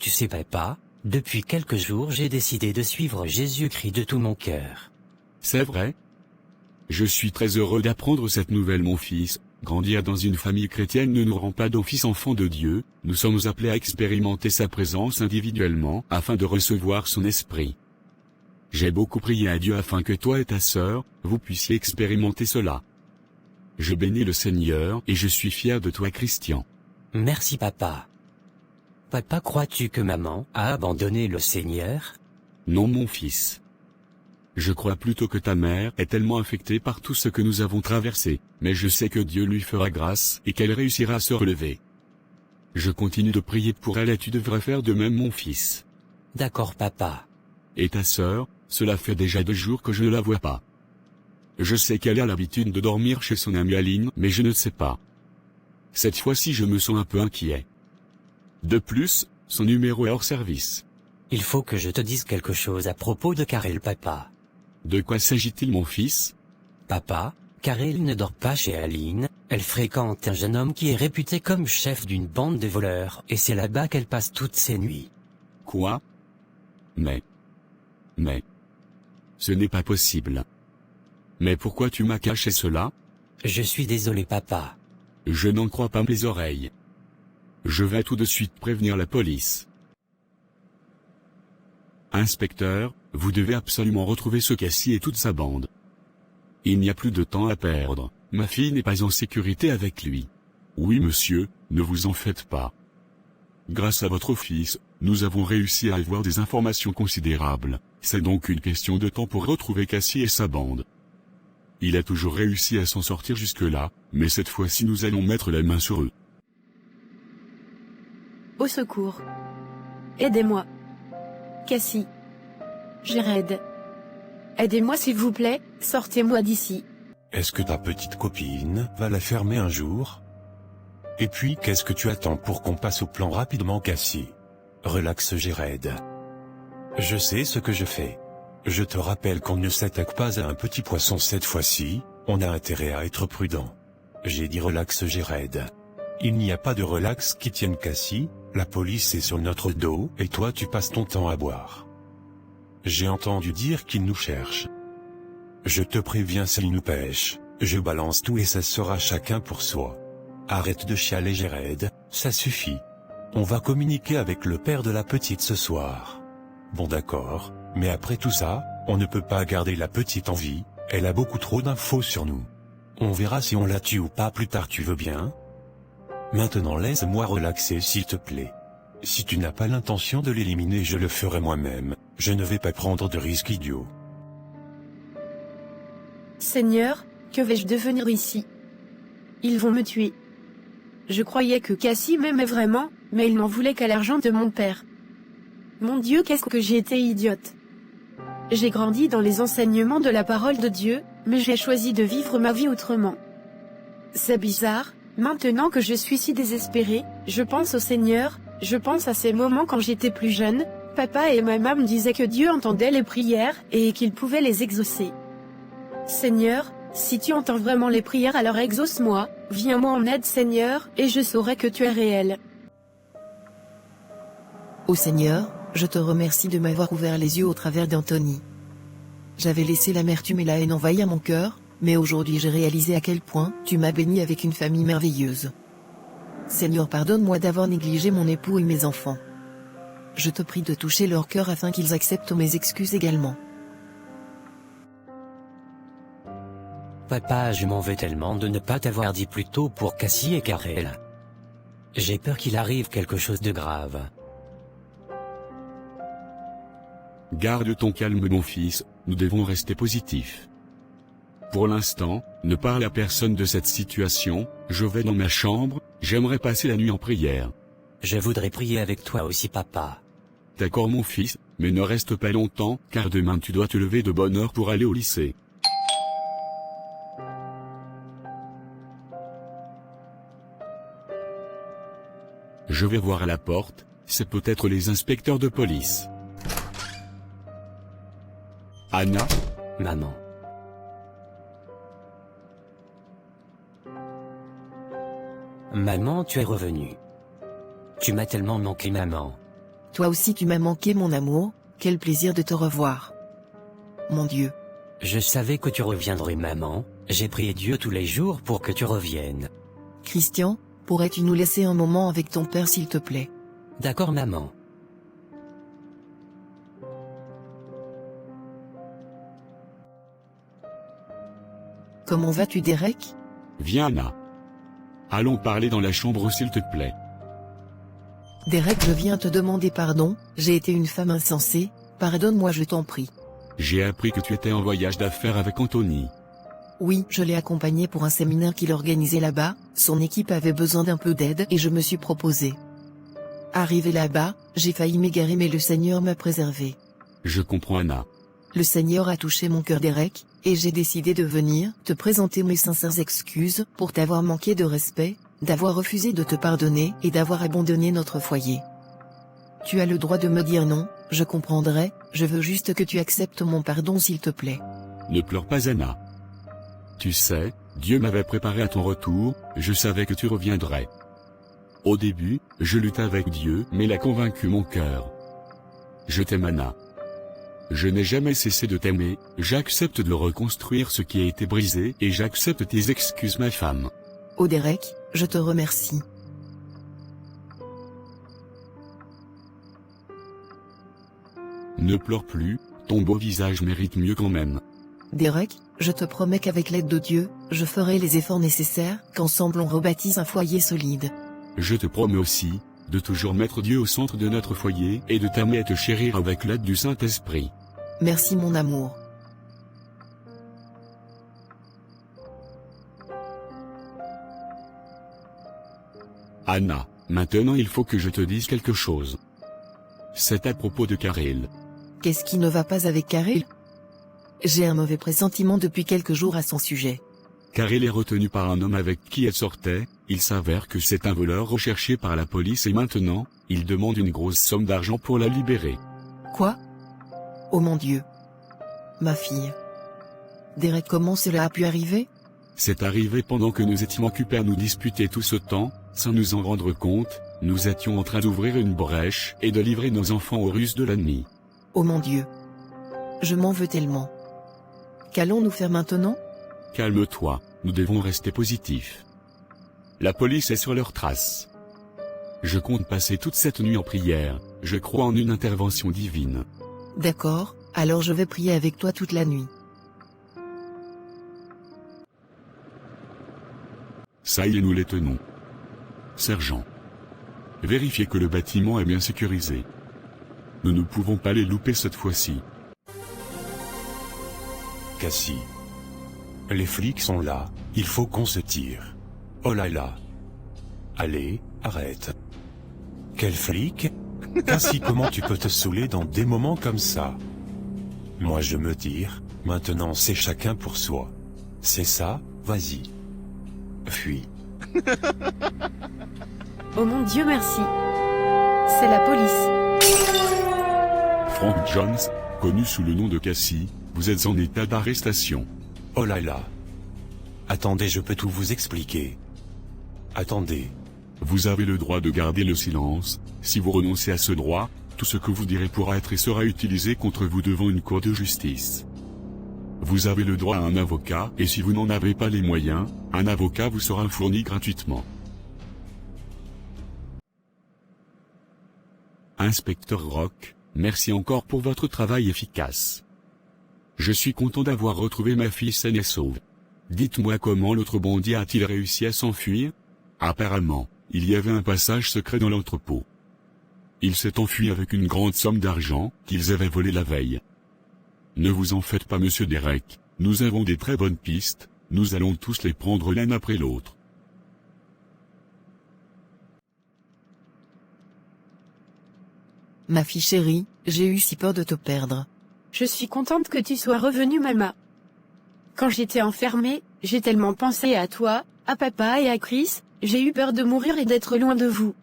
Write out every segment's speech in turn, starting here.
Tu sais papa, depuis quelques jours j'ai décidé de suivre Jésus-Christ de tout mon cœur. C'est vrai? Je suis très heureux d'apprendre cette nouvelle mon fils. Grandir dans une famille chrétienne ne nous rend pas d'office enfants de Dieu, nous sommes appelés à expérimenter sa présence individuellement afin de recevoir son esprit. J'ai beaucoup prié à Dieu afin que toi et ta sœur, vous puissiez expérimenter cela. Je bénis le Seigneur et je suis fier de toi Christian. Merci papa. Papa, crois-tu que maman a abandonné le Seigneur? Non mon fils. Je crois plutôt que ta mère est tellement affectée par tout ce que nous avons traversé, mais je sais que Dieu lui fera grâce et qu'elle réussira à se relever. Je continue de prier pour elle et tu devrais faire de même mon fils. D'accord papa. Et ta sœur, cela fait déjà 2 jours que je ne la vois pas. Je sais qu'elle a l'habitude de dormir chez son amie Aline, mais je ne sais pas. Cette fois-ci je me sens un peu inquiet. De plus, son numéro est hors service. Il faut que je te dise quelque chose à propos de Karel papa. De quoi s'agit-il mon fils? Papa, Karel ne dort pas chez Aline, elle fréquente un jeune homme qui est réputé comme chef d'une bande de voleurs, et c'est là-bas qu'elle passe toutes ses nuits. Quoi? Mais... Ce n'est pas possible. Mais pourquoi tu m'as caché cela? Je suis désolé papa. Je n'en crois pas mes oreilles. Je vais tout de suite prévenir la police. Inspecteur, vous devez absolument retrouver ce Cassie et toute sa bande. Il n'y a plus de temps à perdre, ma fille n'est pas en sécurité avec lui. Oui monsieur, ne vous en faites pas. Grâce à votre fils, nous avons réussi à avoir des informations considérables, c'est donc une question de temps pour retrouver Cassie et sa bande. Il a toujours réussi à s'en sortir jusque-là, mais cette fois-ci nous allons mettre la main sur eux. Au secours. Aidez-moi. Cassie. Jared. Aidez-moi s'il vous plaît, sortez-moi d'ici. Est-ce que ta petite copine va la fermer un jour? Et puis qu'est-ce que tu attends pour qu'on passe au plan rapidement Cassie? Relax Jared. Je sais ce que je fais. Je te rappelle qu'on ne s'attaque pas à un petit poisson cette fois-ci, on a intérêt à être prudent. J'ai dit relax Jared. Il n'y a pas de relax qui tienne Cassie, la police est sur notre dos et toi tu passes ton temps à boire. J'ai entendu dire qu'ils nous cherchent. Je te préviens s'ils nous pêchent, je balance tout et ça sera chacun pour soi. Arrête de chialer Jared, ça suffit. On va communiquer avec le père de la petite ce soir. Bon d'accord, mais après tout ça, on ne peut pas garder la petite en vie, elle a beaucoup trop d'infos sur nous. On verra si on la tue ou pas plus tard tu veux bien? Maintenant laisse-moi relaxer s'il te plaît. Si tu n'as pas l'intention de l'éliminer je le ferai moi-même, je ne vais pas prendre de risques idiots. Seigneur, que vais-je devenir ici? Ils vont me tuer. Je croyais que Cassie m'aimait vraiment, mais il n'en voulait qu'à l'argent de mon père. Mon Dieu, qu'est-ce que j'ai été idiote. J'ai grandi dans les enseignements de la parole de Dieu, mais j'ai choisi de vivre ma vie autrement. C'est bizarre, maintenant que je suis si désespérée, je pense au Seigneur, je pense à ces moments quand j'étais plus jeune, papa et maman me disaient que Dieu entendait les prières et qu'il pouvait les exaucer. Seigneur, si tu entends vraiment les prières alors exauce-moi, viens-moi en aide Seigneur, et je saurai que tu es réel. Ô Seigneur, je te remercie de m'avoir ouvert les yeux au travers d'Anthony. J'avais laissé l'amertume et la haine envahir mon cœur, mais aujourd'hui j'ai réalisé à quel point tu m'as béni avec une famille merveilleuse. Seigneur, pardonne-moi d'avoir négligé mon époux et mes enfants. Je te prie de toucher leur cœur afin qu'ils acceptent mes excuses également. Papa, je m'en veux tellement de ne pas t'avoir dit plus tôt pour Cassie et Karel. J'ai peur qu'il arrive quelque chose de grave. Garde ton calme mon fils, nous devons rester positifs. Pour l'instant, ne parle à personne de cette situation, je vais dans ma chambre, j'aimerais passer la nuit en prière. Je voudrais prier avec toi aussi papa. D'accord mon fils, mais ne reste pas longtemps, car demain tu dois te lever de bonne heure pour aller au lycée. Je vais voir à la porte, c'est peut-être les inspecteurs de police. Anna? Maman. Maman, tu es revenue. Tu m'as tellement manqué maman. Toi aussi tu m'as manqué mon amour, quel plaisir de te revoir. Mon Dieu. Je savais que tu reviendrais maman, j'ai prié Dieu tous les jours pour que tu reviennes. Christian, pourrais-tu nous laisser un moment avec ton père s'il te plaît? D'accord maman. Comment vas-tu Derek? Viens Anna. Allons parler dans la chambre s'il te plaît. Derek, je viens te demander pardon, j'ai été une femme insensée, pardonne-moi je t'en prie. J'ai appris que tu étais en voyage d'affaires avec Anthony. Oui, je l'ai accompagné pour un séminaire qu'il organisait là-bas, son équipe avait besoin d'un peu d'aide et je me suis proposé. Arrivé là-bas, j'ai failli m'égarer mais le Seigneur m'a préservé. Je comprends Anna. Le Seigneur a touché mon cœur Derek, et j'ai décidé de venir te présenter mes sincères excuses pour t'avoir manqué de respect, d'avoir refusé de te pardonner et d'avoir abandonné notre foyer. Tu as le droit de me dire non, je comprendrai, je veux juste que tu acceptes mon pardon s'il te plaît. Ne pleure pas Anna. Tu sais, Dieu m'avait préparé à ton retour, je savais que tu reviendrais. Au début, je luttais avec Dieu mais il a convaincu mon cœur. Je t'aime Anna. Je n'ai jamais cessé de t'aimer, j'accepte de reconstruire ce qui a été brisé et j'accepte tes excuses ma femme. Oh Derek, je te remercie. Ne pleure plus, ton beau visage mérite mieux quand même. Derek, je te promets qu'avec l'aide de Dieu, je ferai les efforts nécessaires, qu'ensemble on rebâtisse un foyer solide. Je te promets aussi, de toujours mettre Dieu au centre de notre foyer et de t'aimer et te chérir avec l'aide du Saint-Esprit. Merci mon amour. Anna, maintenant il faut que je te dise quelque chose. C'est à propos de Karel. Qu'est-ce qui ne va pas avec Karel? J'ai un mauvais pressentiment depuis quelques jours à son sujet. Karel est retenu par un homme avec qui elle sortait, il s'avère que c'est un voleur recherché par la police et maintenant, il demande une grosse somme d'argent pour la libérer. Quoi? Oh mon Dieu. Ma fille. Derek, comment cela a pu arriver? C'est arrivé pendant que nous étions occupés à nous disputer tout ce temps, sans nous en rendre compte, nous étions en train d'ouvrir une brèche et de livrer nos enfants aux ruses de l'ennemi. Oh mon Dieu. Je m'en veux tellement. Qu'allons-nous faire maintenant? Calme-toi, nous devons rester positifs. La police est sur leurs traces. Je compte passer toute cette nuit en prière, je crois en une intervention divine. D'accord, alors je vais prier avec toi toute la nuit. Ça y est, nous les tenons. Sergent. Vérifiez que le bâtiment est bien sécurisé. Nous ne pouvons pas les louper cette fois-ci. Cassie. Les flics sont là, il faut qu'on se tire. Oh là là. Allez, arrête. Quel flic? Cassie, comment tu peux te saouler dans des moments comme ça? Moi je me tire, maintenant c'est chacun pour soi. C'est ça, vas-y. Fuis. Oh mon Dieu merci. C'est la police. Frank Jones, connu sous le nom de Cassie, vous êtes en état d'arrestation. Oh là là. Attendez, je peux tout vous expliquer. Attendez. Vous avez le droit de garder le silence. Si vous renoncez à ce droit, tout ce que vous direz pourra être et sera utilisé contre vous devant une cour de justice. Vous avez le droit à un avocat, et si vous n'en avez pas les moyens, un avocat vous sera fourni gratuitement. Inspecteur Rock, merci encore pour votre travail efficace. Je suis content d'avoir retrouvé ma fille saine et sauve. Dites-moi comment l'autre bandit a-t-il réussi à s'enfuir? Apparemment, il y avait un passage secret dans l'entrepôt. Il s'est enfui avec une grande somme d'argent qu'ils avaient volé la veille. Ne vous en faites pas monsieur Derek, nous avons des très bonnes pistes, nous allons tous les prendre l'un après l'autre. Ma fille chérie, j'ai eu si peur de te perdre. Je suis contente que tu sois revenue maman. Quand j'étais enfermée, j'ai tellement pensé à toi, à papa et à Chris, j'ai eu peur de mourir et d'être loin de vous.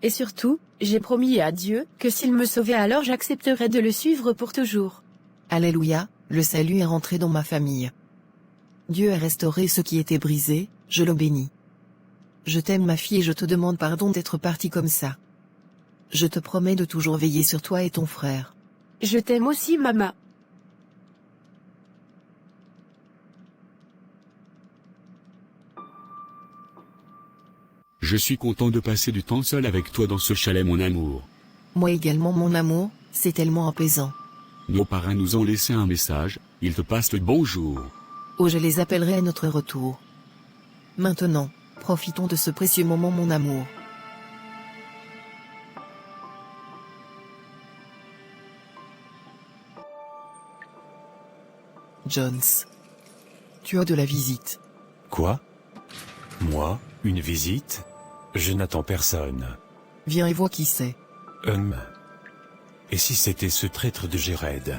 Et surtout, j'ai promis à Dieu que s'il me sauvait alors j'accepterais de le suivre pour toujours. Alléluia, le salut est rentré dans ma famille. Dieu a restauré ce qui était brisé, je le bénis. Je t'aime ma fille et je te demande pardon d'être partie comme ça. Je te promets de toujours veiller sur toi et ton frère. Je t'aime aussi, maman. Je suis content de passer du temps seul avec toi dans ce chalet, mon amour. Moi également, mon amour, c'est tellement apaisant. Nos parrains nous ont laissé un message, ils te passent le bonjour. Oh, je les appellerai à notre retour. Maintenant, profitons de ce précieux moment, mon amour. Jones. Tu as de la visite. Quoi? Moi, une visite? Je n'attends personne. Viens et vois qui c'est. Et si c'était ce traître de Jéred?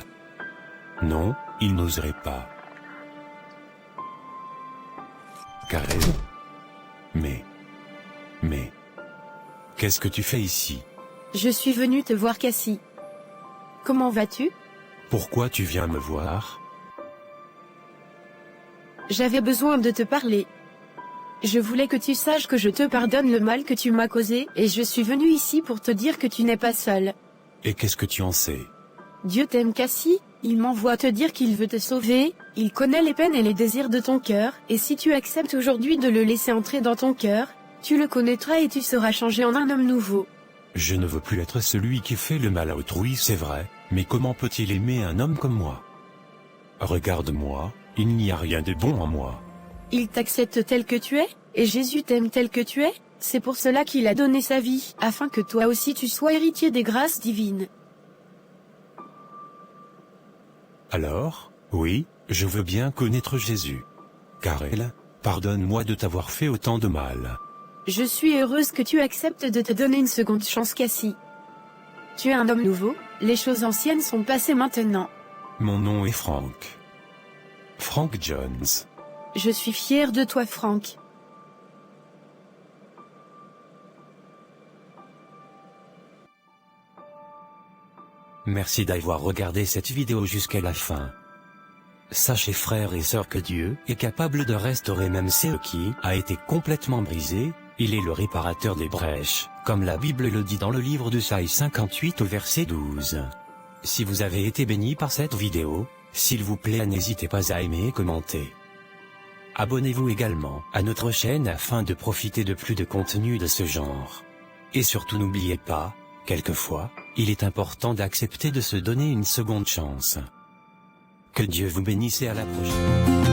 Non, il n'oserait pas. Karel? Mais... Qu'est-ce que tu fais ici? Je suis venu te voir, Cassie. Comment vas-tu? Pourquoi tu viens me voir? J'avais besoin de te parler. Je voulais que tu saches que je te pardonne le mal que tu m'as causé, et je suis venu ici pour te dire que tu n'es pas seul. Et qu'est-ce que tu en sais? Dieu t'aime, Cassie, il m'envoie te dire qu'il veut te sauver, il connaît les peines et les désirs de ton cœur, et si tu acceptes aujourd'hui de le laisser entrer dans ton cœur, tu le connaîtras et tu seras changé en un homme nouveau. Je ne veux plus être celui qui fait le mal à autrui, c'est vrai, mais comment peut-il aimer un homme comme moi? Regarde-moi, il n'y a rien de bon en moi. Il t'accepte tel que tu es, et Jésus t'aime tel que tu es, c'est pour cela qu'il a donné sa vie, afin que toi aussi tu sois héritier des grâces divines. Alors, oui, je veux bien connaître Jésus. Karel, pardonne-moi de t'avoir fait autant de mal. Je suis heureuse que tu acceptes de te donner une seconde chance, Cassie. Tu es un homme nouveau, les choses anciennes sont passées maintenant. Mon nom est Frank. Frank Jones. Je suis fière de toi, Frank. Merci d'avoir regardé cette vidéo jusqu'à la fin. Sachez frères et sœurs que Dieu est capable de restaurer même ce qui a été complètement brisé, il est le réparateur des brèches, comme la Bible le dit dans le livre d'Ésaïe 58 au verset 12. Si vous avez été béni par cette vidéo, s'il vous plaît n'hésitez pas à aimer et commenter. Abonnez-vous également à notre chaîne afin de profiter de plus de contenu de ce genre. Et surtout n'oubliez pas, quelquefois, il est important d'accepter de se donner une seconde chance. Que Dieu vous bénisse et à la prochaine.